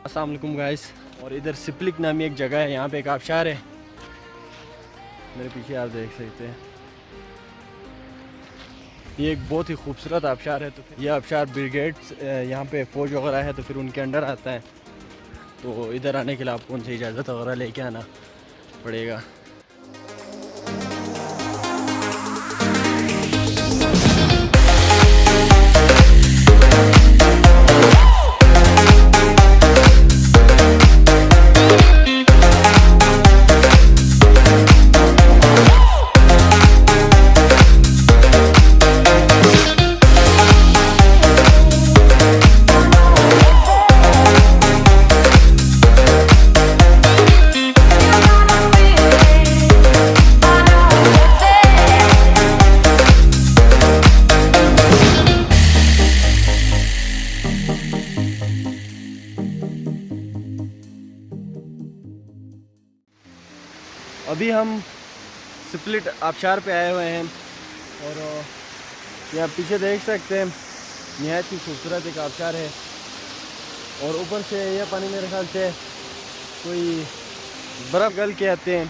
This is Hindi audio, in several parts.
अस्सलाम वालेकुम गाइस। और इधर सिपलिक नामी एक जगह है, यहाँ पे एक आबशार है, मेरे पीछे आप देख सकते हैं। ये एक बहुत ही खूबसूरत आबशार है। तो ये आबशार ब्रिगेड्स यहाँ पे फ़ौज वगैरह है तो फिर उनके अंडर आता है। तो इधर आने के लिए आपको उनसे इजाज़त वगैरह लेके आना पड़ेगा। अभी हम स्प्लिट आबशार पे आए हुए हैं और ये आप पीछे देख सकते हैं, निहायत ही खूबसूरत एक आबशार है। और ऊपर से यह पानी मेरे ख्याल से कोई बर्फ़ गल के आते हैं।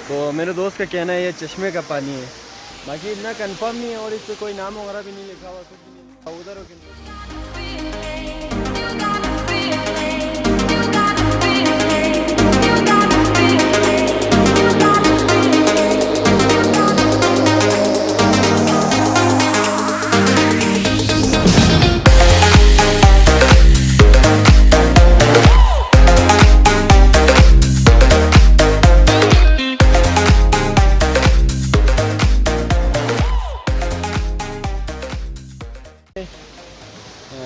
तो मेरे दोस्त का कहना है ये चश्मे का पानी है, बाकी इतना कंफर्म नहीं है और इस पर कोई नाम वगैरह भी नहीं लिखा हुआ, कुछ भी नहीं लिखा उधर हो के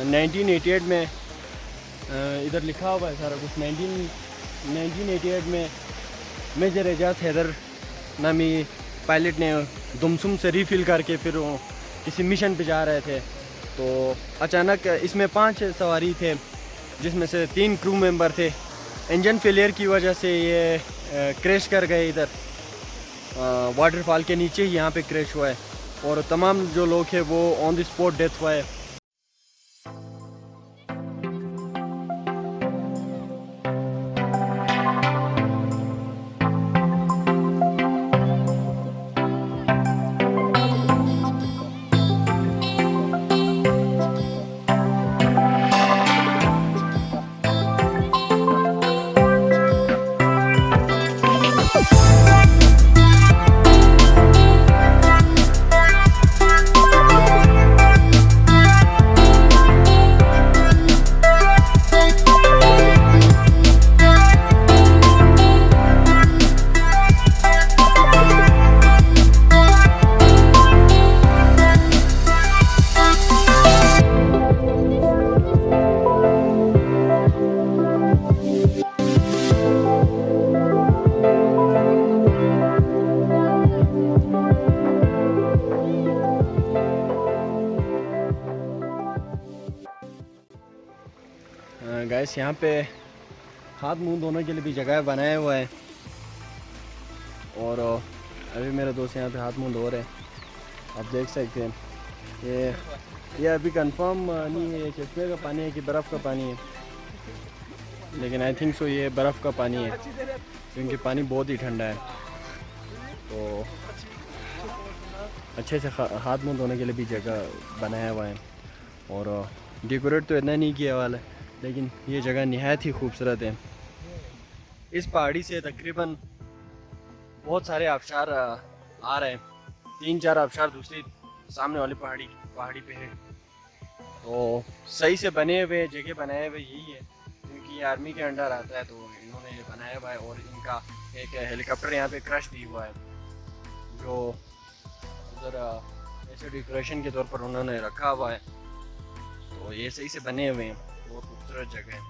1988 में इधर लिखा हुआ है सारा कुछ। 1988 में मेजर एजाज हैदर नामी पायलट ने दुमसुम से रीफिल करके फिर वो किसी मिशन पे जा रहे थे। तो अचानक इसमें 5 सवारी थे, जिसमें से 3 क्रू मेंबर थे। इंजन फेलियर की वजह से ये क्रैश कर गए। इधर वाटरफॉल के नीचे ही यहाँ पे क्रैश हुआ है और तमाम जो लोग हैं वो ऑन द स्पॉट डेथ हुआ है। गाइस यहाँ पे हाथ मुंह धोने के लिए भी जगह बनाया हुआ है और अभी मेरे दोस्त यहाँ पे हाथ मुंह धो रहे हैं, आप देख सकते हैं। ये अभी कंफर्म नहीं है चश्मे का पानी है कि बर्फ़ का पानी है, लेकिन आई थिंक सो ये बर्फ़ का पानी है क्योंकि पानी बहुत ही ठंडा है। तो अच्छे से हाथ मुंह धोने के लिए भी जगह बनाया हुआ है और डेकोरेट तो इतना नहीं किया वाला है, लेकिन ये जगह निहायत ही खूबसूरत है। इस पहाड़ी से तकरीबन बहुत सारे आबशार आ रहे हैं, 3-4 आबशार दूसरी सामने वाली पहाड़ी पे है। तो सही से बने हुए जगह बनाए हुए यही है, क्योंकि ये आर्मी के अंडर आता है, तो इन्होंने ये बनाया हुआ है। और इनका एक हेलीकॉप्टर यहाँ पे क्रश दी हुआ है, जो उधर ऐसे डेकोरेशन के तौर पर उन्होंने रखा हुआ है। तो ये सही से बने हुए हैं, बहुत खूबसूरत जगह है।